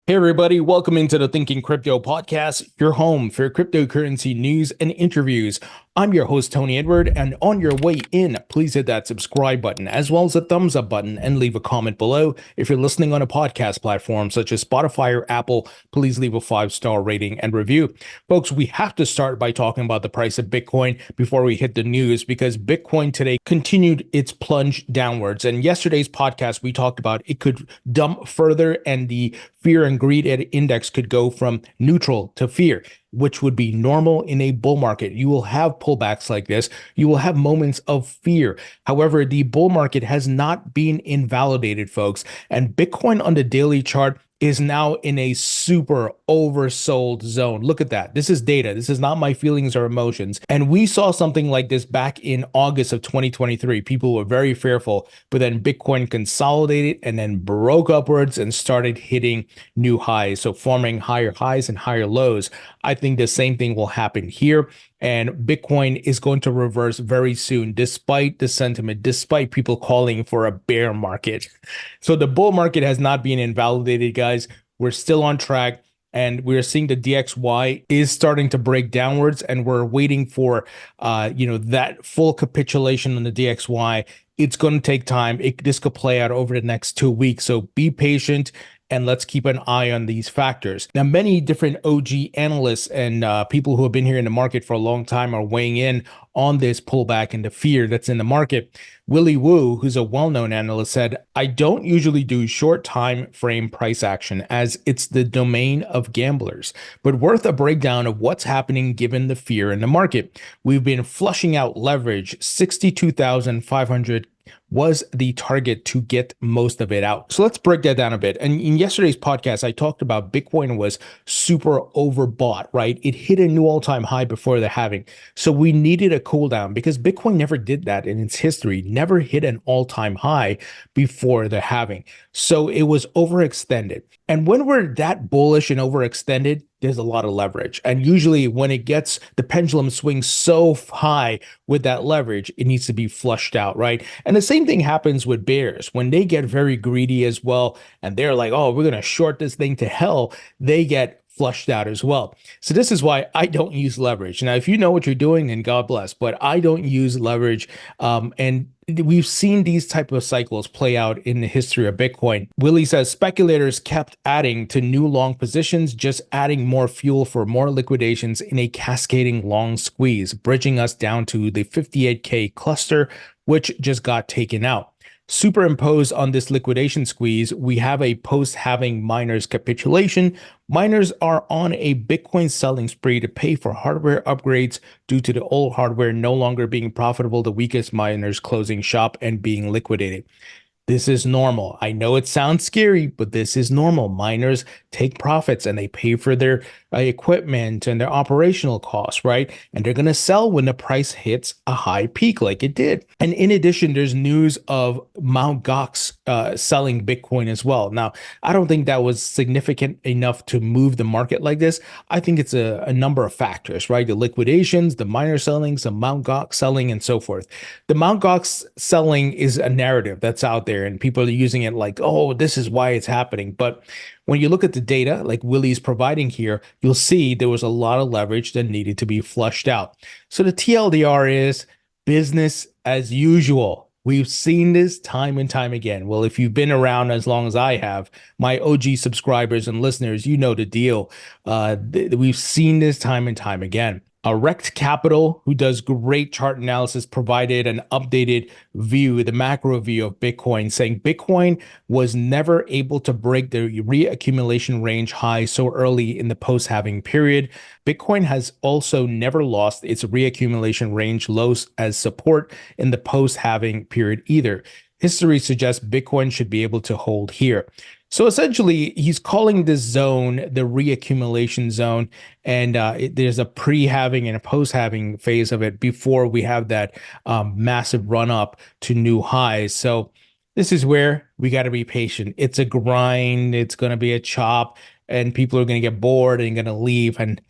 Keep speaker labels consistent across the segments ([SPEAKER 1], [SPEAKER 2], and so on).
[SPEAKER 1] Hey everybody, welcome into the Thinking Crypto podcast, your home for cryptocurrency news and interviews. I'm your host, Tony Edward, and on your way in, please hit that subscribe button as well as the thumbs up button and leave a comment below. If you're listening on a podcast platform such as Spotify or Apple, please leave a 5-star rating and review. Folks, we have to start by talking about the price of Bitcoin before we hit the news because Bitcoin today continued its plunge downwards. And yesterday's podcast, we talked about it could dump further and the fear and greed index could go from neutral to fear, which would be normal in a bull market. You will have pullbacks like this. You will have moments of fear. However, the bull market has not been invalidated, folks. And Bitcoin on the daily chart is now in a super oversold zone. Look at that. This is data. This is not my feelings or emotions. And we saw something like this back in August of 2023. People were very fearful, but then Bitcoin consolidated and then broke upwards and started hitting new highs. So forming higher highs and higher lows. I think the same thing will happen here. And Bitcoin is going to reverse very soon, despite the sentiment, despite people calling for a bear market. So the bull market has not been invalidated, guys. We're still on track. And we're seeing the DXY is starting to break downwards, and we're waiting for, that full capitulation on the DXY. It's going to take time. This could play out over the next 2 weeks. So be patient and let's keep an eye on these factors. Now, many different OG analysts and people who have been here in the market for a long time are weighing in on this pullback and the fear that's in the market. Willie Woo, who's a well-known analyst, said, "I don't usually do short time frame price action as it's the domain of gamblers, but worth a breakdown of what's happening given the fear in the market. We've been flushing out leverage. 62,500 was the target to get most of it out." So let's break that down a bit. And in yesterday's podcast, I talked about Bitcoin was super overbought, right? It hit a new all-time high before the halving. So we needed a cool down because Bitcoin never did that in its history, never hit an all-time high before the halving. So it was overextended. And when we're that bullish and overextended, there's a lot of leverage. And usually when it gets, the pendulum swings so high with that leverage, it needs to be flushed out, right? And the same thing happens with bears. When they get very greedy as well, and they're like, oh, we're going to short this thing to hell, they get flushed out as well. So this is why I don't use leverage. Now, if you know what you're doing, then God bless, but I don't use leverage. And we've seen these type of cycles play out in the history of Bitcoin. Willie says speculators kept adding to new long positions, just adding more fuel for more liquidations in a cascading long squeeze, bridging us down to the 58K cluster, which just got taken out. Superimposed on this liquidation squeeze, we have a post-halving miners capitulation. Miners are on a Bitcoin selling spree to pay for hardware upgrades due to the old hardware no longer being profitable, the weakest miners closing shop and being liquidated. This is normal. I know it sounds scary, but this is normal. Miners take profits and they pay for their equipment and their operational costs, right? And they're going to sell when the price hits a high peak like it did. And in addition, there's news of Mt. Gox selling Bitcoin as well. Now, I don't think that was significant enough to move the market like this. I think it's a number of factors, right? The liquidations, the miner selling, some Mt. Gox selling, and so forth. The Mt. Gox selling is a narrative that's out there, and people are using it like, oh, this is why it's happening. But when you look at the data like Willie's providing here, you'll see there was a lot of leverage that needed to be flushed out. So the TLDR is business as usual. We've seen this time and time again. Well, if you've been around as long as I have, my OG subscribers and listeners, you know the deal. We've seen this time and time again. Rect Capital, who does great chart analysis, provided an updated view, the macro view of Bitcoin, saying Bitcoin was never able to break the reaccumulation range high so early in the post-halving period. Bitcoin has also never lost its reaccumulation range lows as support in the post-halving period either. History suggests Bitcoin should be able to hold here. So essentially, he's calling this zone the reaccumulation zone, and there's a pre-halving and a post-halving phase of it before we have that massive run-up to new highs. So this is where we got to be patient. It's a grind. It's going to be a chop, and people are going to get bored and going to leave. And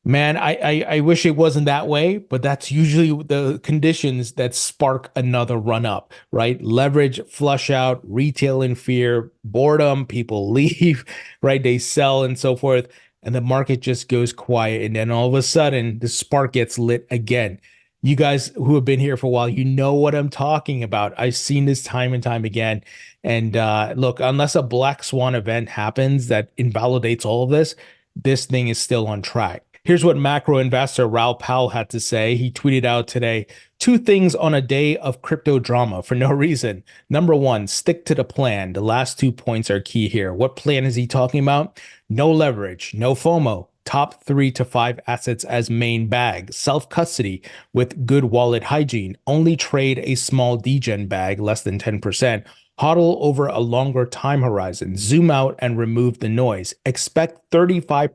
[SPEAKER 1] Man, I wish it wasn't that way, but that's usually the conditions that spark another run up, right? Leverage, flush out, retail in fear, boredom, people leave, right? They sell and so forth, and the market just goes quiet. And then all of a sudden, the spark gets lit again. You guys who have been here for a while, you know what I'm talking about. I've seen this time and time again. And look, unless a black swan event happens that invalidates all of this, this thing is still on track. Here's what macro investor Raoul Pal had to say. He tweeted out today two things on a day of crypto drama for no reason. Number one, stick to the plan. The last 2 points are key here. What plan is he talking about? No leverage, no FOMO, top 3 to 5 assets as main bag, self custody with good wallet hygiene, only trade a small degen bag, less than 10%. Hodl over a longer time horizon, zoom out and remove the noise. Expect 35%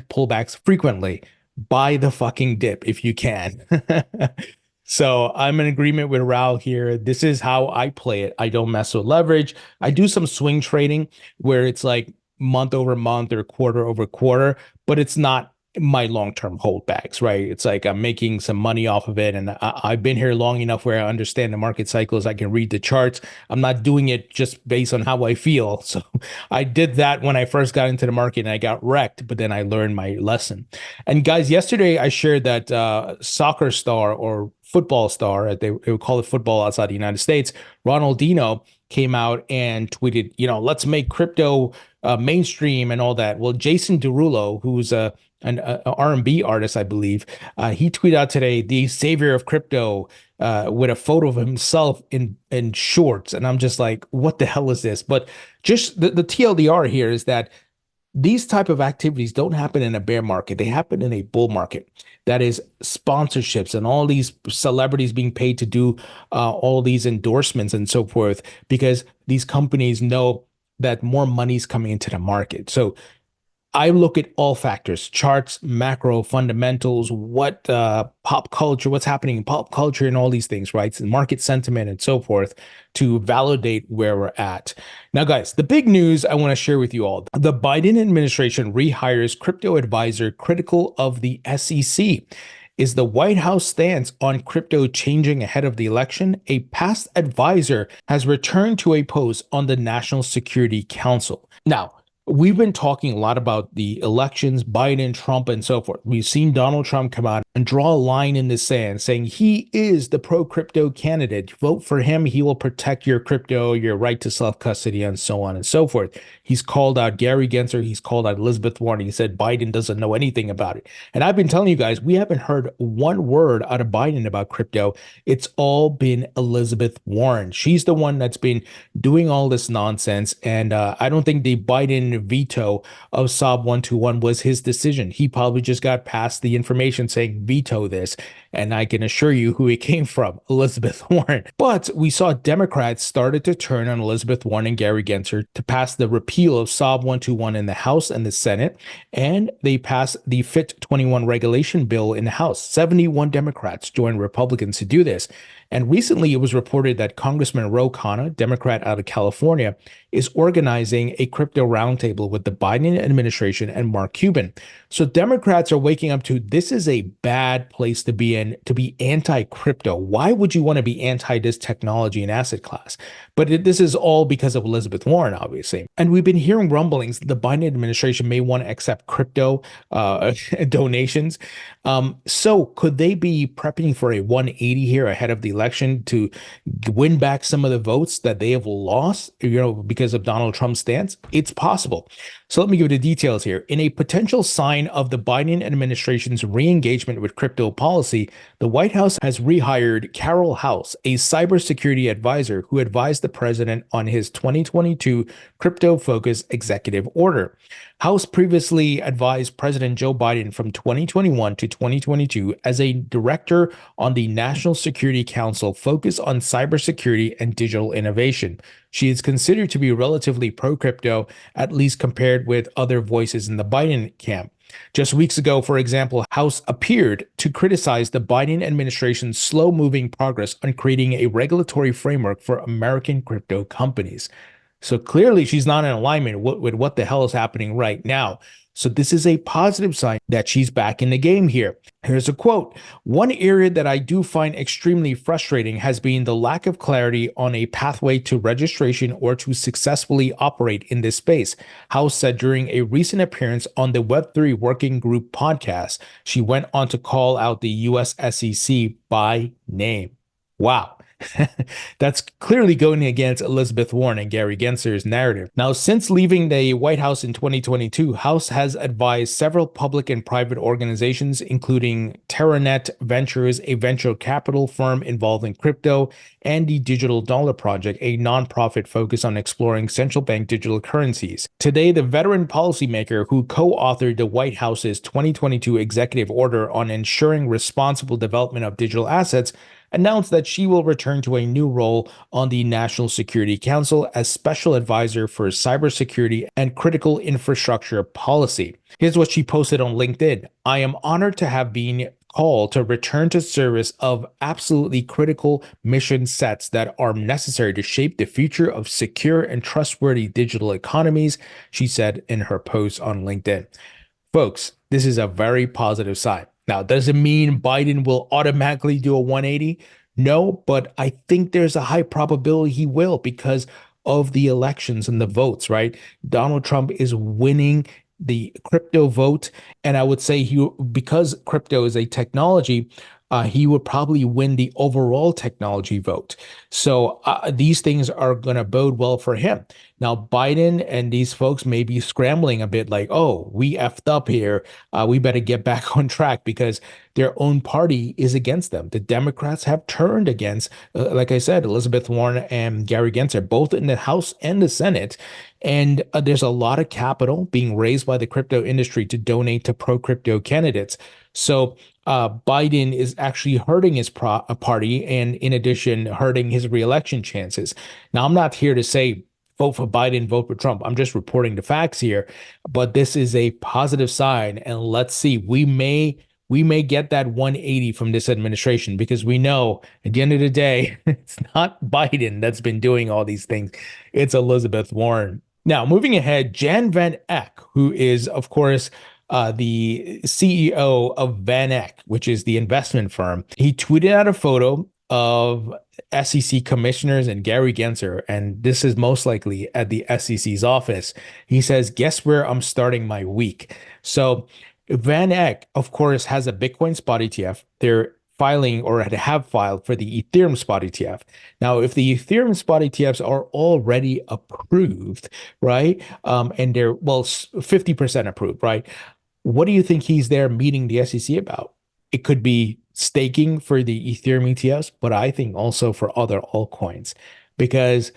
[SPEAKER 1] pullbacks frequently. Buy the fucking dip if you can. So I'm in agreement with Raul here. This is how I play it. I don't mess with leverage. I do some swing trading where it's like month over month or quarter over quarter, but it's not my long-term holdbacks, right? It's like I'm making some money off of it. And I've been here long enough where I understand the market cycles. I can read the charts. I'm not doing it just based on how I feel. So I did that when I first got into the market and I got wrecked, but then I learned my lesson. And guys, yesterday I shared that soccer star or football star, they would call it football outside the United States, Ronaldinho came out and tweeted, let's make crypto mainstream and all that. Well, Jason Derulo, who's an R&B artist, I believe, he tweeted out today, the savior of crypto, with a photo of himself in shorts. And I'm just like, what the hell is this? But just the TLDR here is that these type of activities don't happen in a bear market. They happen in a bull market. That is sponsorships and all these celebrities being paid to do all these endorsements and so forth, because these companies know that more money's coming into the market. So I look at all factors, charts, macro, fundamentals, what pop culture, what's happening in pop culture and all these things, right? And market sentiment and so forth to validate where we're at. Now, guys, the big news I want to share with you all, the Biden administration rehires crypto advisor critical of the SEC. Is the White House stance on crypto changing ahead of the election? A past advisor has returned to a post on the National Security Council. Now, we've been talking a lot about the elections, Biden, Trump, and so forth. We've seen Donald Trump come out and draw a line in the sand saying he is the pro-crypto candidate. Vote for him. He will protect your crypto, your right to self-custody, and so on and so forth. He's called out Gary Gensler. He's called out Elizabeth Warren. He said Biden doesn't know anything about it. And I've been telling you guys, we haven't heard one word out of Biden about crypto. It's all been Elizabeth Warren. She's the one that's been doing all this nonsense. And I don't think the Biden veto of SOB 121 was his decision. He probably just got past the information saying veto this. And I can assure you who it came from, Elizabeth Warren. But we saw Democrats started to turn on Elizabeth Warren and Gary Gensler to pass the repeal of SOB 121 in the House and the Senate. And they passed the FIT 21 regulation bill in the House. 71 Democrats joined Republicans to do this. And recently it was reported that Congressman Ro Khanna, Democrat out of California, is organizing a crypto roundtable with the Biden administration and Mark Cuban. So Democrats are waking up to this is a bad place to be in, to be anti-crypto. Why would you want to be anti this technology and asset class? But this is all because of Elizabeth Warren, obviously. And we've been hearing rumblings that the Biden administration may want to accept crypto donations. So could they be prepping for a 180 here ahead of the election to win back some of the votes that they have lost, because of Donald Trump's stance? It's possible. So let me give you the details here. In a potential sign of the Biden administration's re-engagement with crypto policy, the White House has rehired Carole House, a cybersecurity advisor who advised the president on his 2022 crypto-focused executive order. House previously advised President Joe Biden from 2021 to 2022 as a director on the National Security Council focused on cybersecurity and digital innovation. She is considered to be relatively pro-crypto, at least compared with other voices in the Biden camp. Just weeks ago, for example, House appeared to criticize the Biden administration's slow-moving progress on creating a regulatory framework for American crypto companies. So clearly she's not in alignment with what the hell is happening right now. So this is a positive sign that she's back in the game here. Here's a quote. One area that I do find extremely frustrating has been the lack of clarity on a pathway to registration or to successfully operate in this space, House said during a recent appearance on the Web3 Working Group podcast. She went on to call out the US SEC by name. Wow. That's clearly going against Elizabeth Warren and Gary Gensler's narrative. Now, since leaving the White House in 2022, House has advised several public and private organizations, including TerraNet Ventures, a venture capital firm involved in crypto, and the Digital Dollar Project, a nonprofit focused on exploring central bank digital currencies. Today, the veteran policymaker who co-authored the White House's 2022 executive order on ensuring responsible development of digital assets announced that she will return to a new role on the National Security Council as Special Advisor for Cybersecurity and Critical Infrastructure Policy. Here's what she posted on LinkedIn. I am honored to have been called to return to service of absolutely critical mission sets that are necessary to shape the future of secure and trustworthy digital economies, she said in her post on LinkedIn. Folks, this is a very positive sign. Now, does it mean Biden will automatically do a 180? No, but I think there's a high probability he will because of the elections and the votes, right? Donald Trump is winning the crypto vote. And I would say because crypto is a technology, he would probably win the overall technology vote. So these things are going to bode well for him. Now, Biden and these folks may be scrambling a bit like, oh, we effed up here. We better get back on track because their own party is against them. The Democrats have turned against, like I said, Elizabeth Warren and Gary Gensler, both in the House and the Senate. And there's a lot of capital being raised by the crypto industry to donate to pro-crypto candidates. So Biden is actually hurting his party and in addition, hurting his reelection chances. Now, I'm not here to say vote for Biden, vote for Trump. I'm just reporting the facts here, but this is a positive sign. And let's see, we may get that 180 from this administration because we know at the end of the day, it's not Biden that's been doing all these things. It's Elizabeth Warren. Now, moving ahead, Jan Van Eck, who is, of course, the CEO of Van Eck, which is the investment firm, he tweeted out a photo of SEC commissioners and Gary Gensler, and this is most likely at the SEC's office. He says, guess where I'm starting my week? So Van Eck, of course, has a Bitcoin spot ETF. They're filing or have filed for the Ethereum spot ETF. Now, if the Ethereum spot ETFs are already approved, right, and they're, well, 50% approved, right, what do you think he's there meeting the SEC about? It could be staking for the Ethereum ETFs, but I think also for other altcoins, because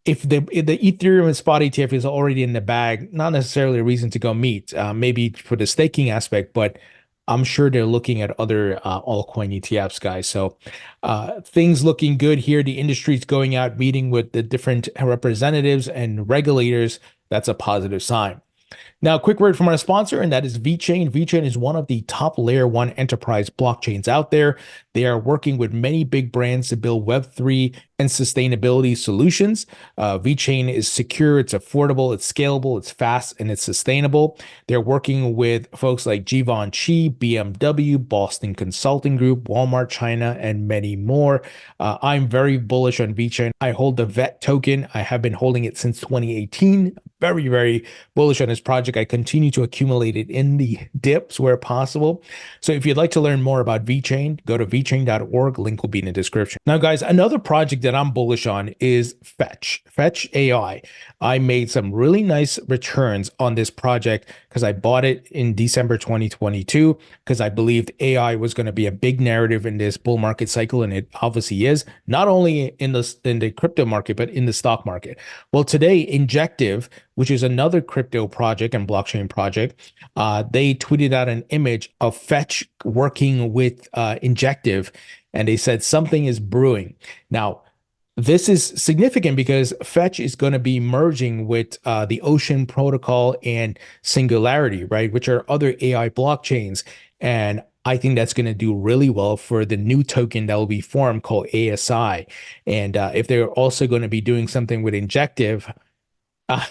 [SPEAKER 1] if the Ethereum spot ETF is already in the bag, not necessarily a reason to go meet, maybe for the staking aspect, but I'm sure they're looking at other altcoin ETFs, guys. So things looking good here. The industry's going out, meeting with the different representatives and regulators. That's a positive sign. Now, a quick word from our sponsor, and that is VeChain. VeChain is one of the top layer one enterprise blockchains out there. They are working with many big brands to build Web3 and sustainability solutions. VeChain is secure, it's affordable, it's scalable, it's fast, and it's sustainable. They're working with folks like Givenchy, BMW, Boston Consulting Group, Walmart China, and many more. I'm very bullish on VeChain. I hold the VET token. I have been holding it since 2018. Very, very bullish on this project. I continue to accumulate it in the dips where possible. So if you'd like to learn more about VeChain, go to vechain.org. Link will be in the description. Now, guys, another project that I'm bullish on is Fetch AI. I made some really nice returns on this project because I bought it in December 2022 because I believed AI was going to be a big narrative in this bull market cycle, and it obviously is, not only in the crypto market, but in the stock market. Well, today, Injective, which is another crypto project and blockchain project, they tweeted out an image of Fetch working with Injective, and they said something is brewing. Now, this is significant because Fetch is going to be merging with the Ocean Protocol and Singularity, right, which are other AI blockchains. And I think that's going to do really well for the new token that will be formed called ASI. And if they're also going to be doing something with Injective, Uh,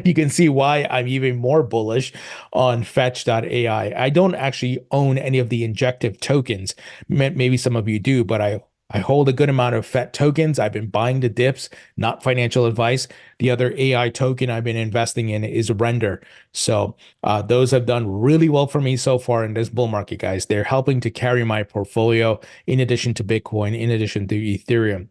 [SPEAKER 1] you can see why I'm even more bullish on Fetch.ai. I don't actually own any of the Injective tokens. Maybe some of you do, but I hold a good amount of FET tokens. I've been buying the dips, not financial advice. The other AI token I've been investing in is Render. So those have done really well for me so far in this bull market, guys. They're helping to carry my portfolio in addition to Bitcoin, in addition to Ethereum.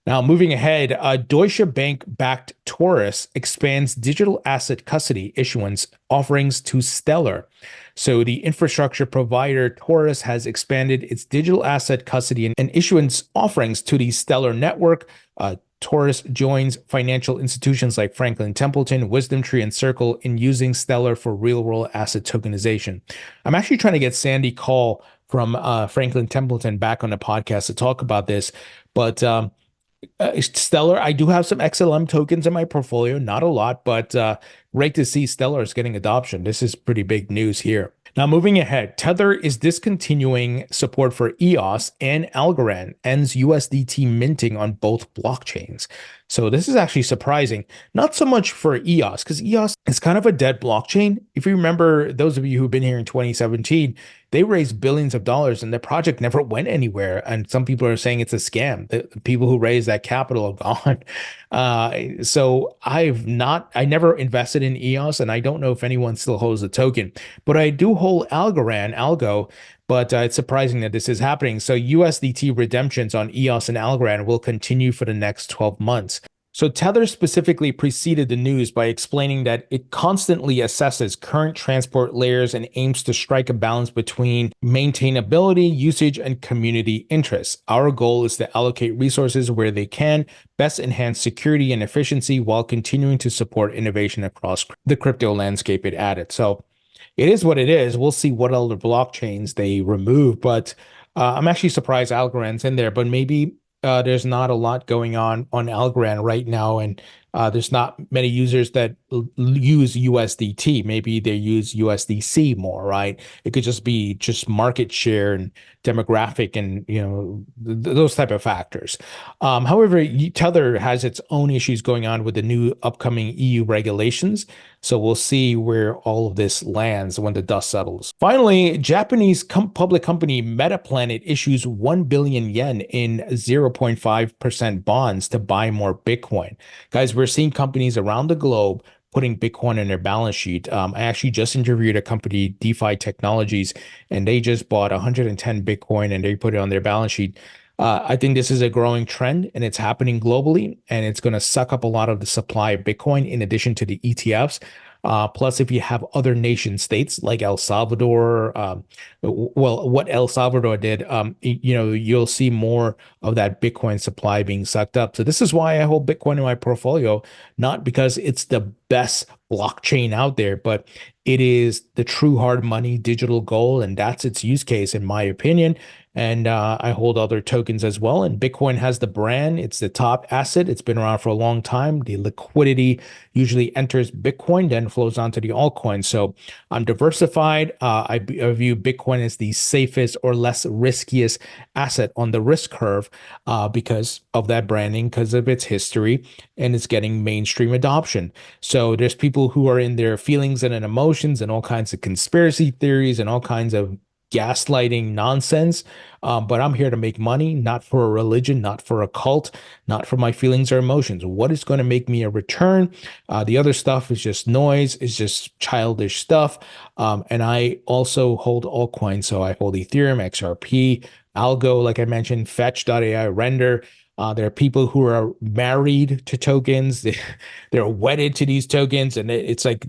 [SPEAKER 1] Now, moving ahead, Deutsche Bank-backed Taurus expands digital asset custody issuance offerings to Stellar. So the infrastructure provider Taurus has expanded its digital asset custody and issuance offerings to the Stellar network. Taurus joins financial institutions like Franklin Templeton, WisdomTree, and Circle in using Stellar for real-world asset tokenization. I'm actually trying to get Sandy Call from Franklin Templeton back on the podcast to talk about this, but Stellar, I do have some XLM tokens in my portfolio, not a lot, but great to see Stellar is getting adoption. This is pretty big news here. Now, moving ahead, Tether is discontinuing support for EOS and Algorand, ends USDT minting on both blockchains. So this is actually surprising. Not so much for EOS, because EOS is kind of a dead blockchain. If you remember, those of you who've been here in 2017, they raised billions of dollars and the project never went anywhere. And some people are saying it's a scam. The people who raised that capital are gone. So I never invested in EOS, and I don't know if anyone still holds the token, but I do hold Algorand, Algo, but it's surprising that this is happening. So USDT redemptions on EOS and Algorand will continue for the next 12 months. So Tether specifically preceded the news by explaining that it constantly assesses current transport layers and aims to strike a balance between maintainability, usage, and community interests. Our goal is to allocate resources where they can best enhance security and efficiency while continuing to support innovation across the crypto landscape, it added. So it is what it is. We'll see what other blockchains they remove, but I'm actually surprised Algorand's in there, but maybe there's not a lot going on Algorand right now, and there's not many users that use USDT. Maybe they use USDC more, right? It could just be just market share and demographic and those type of factors. However, Tether has its own issues going on with the new upcoming EU regulations. So we'll see where all of this lands when the dust settles. Finally, Japanese public company Metaplanet issues 1 billion yen in 0.5% bonds to buy more Bitcoin. Guys, we're seeing companies around the globe putting Bitcoin in their balance sheet. I actually just interviewed a company, DeFi Technologies, and they just bought 110 Bitcoin and they put it on their balance sheet. I think this is a growing trend and it's happening globally, and it's going to suck up a lot of the supply of Bitcoin in addition to the ETFs. Plus, if you have other nation states like El Salvador, well, what El Salvador did, you'll see more of that Bitcoin supply being sucked up. So this is why I hold Bitcoin in my portfolio, not because it's the best blockchain out there, but it is the true hard money digital gold, and that's its use case, in my opinion. And I hold other tokens as well. And Bitcoin has the brand. It's the top asset. It's been around for a long time. The liquidity usually enters Bitcoin, then flows onto the altcoin. So I'm diversified. I view Bitcoin as the safest or less riskiest asset on the risk curve because of that branding, because of its history, and it's getting mainstream adoption. So there's people who are in their feelings and in emotions and all kinds of conspiracy theories and all kinds of gaslighting nonsense. But I'm here to make money, not for a religion, not for a cult, not for my feelings or emotions. What is going to make me a return? The other stuff is just noise, is just childish stuff. And I also hold altcoins. So I hold Ethereum, XRP, Algo, like I mentioned, Fetch.ai, Render. There are people who are married to tokens. They're wedded to these tokens, and it's like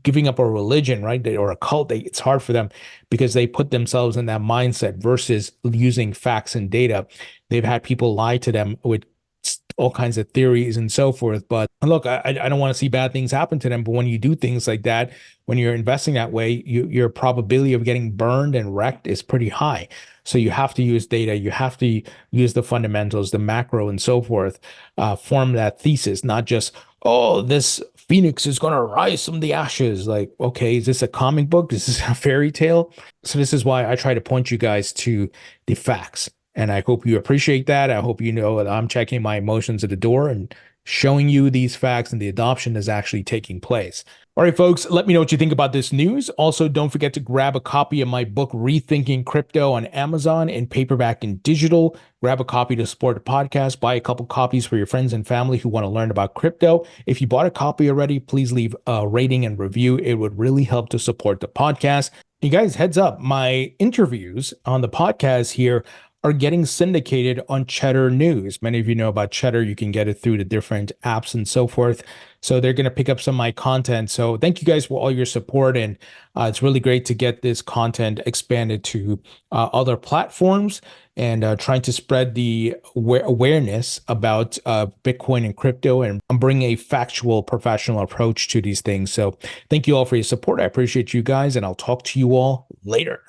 [SPEAKER 1] giving up a religion, right? Or a cult. It's hard for them because they put themselves in that mindset versus using facts and data. They've had people lie to them with all kinds of theories and so forth. But look, I don't want to see bad things happen to them. But when you do things like that, when you're investing that way, your probability of getting burned and wrecked is pretty high. So you have to use data. You have to use the fundamentals, the macro, and so forth, form that thesis, not just, oh, this phoenix is going to rise from the ashes. Like, okay, is this a comic book? Is this a fairy tale? So this is why I try to point you guys to the facts. And I hope you appreciate that. I hope you know that I'm checking my emotions at the door and showing you these facts and the adoption is actually taking place. All right, folks, let me know what you think about this news. Also, don't forget to grab a copy of my book, Rethinking Crypto, on Amazon in paperback and digital. Grab a copy to support the podcast. Buy a couple copies for your friends and family who want to learn about crypto. If you bought a copy already, please leave a rating and review. It would really help to support the podcast. You guys, heads up, my interviews on the podcast here are getting syndicated on Cheddar News. Many of you know about Cheddar. You can get it through the different apps and so forth. So they're going to pick up some of my content. So thank you guys for all your support. And it's really great to get this content expanded to other platforms and trying to spread the awareness about Bitcoin and crypto and bring a factual, professional approach to these things. So thank you all for your support. I appreciate you guys, and I'll talk to you all later.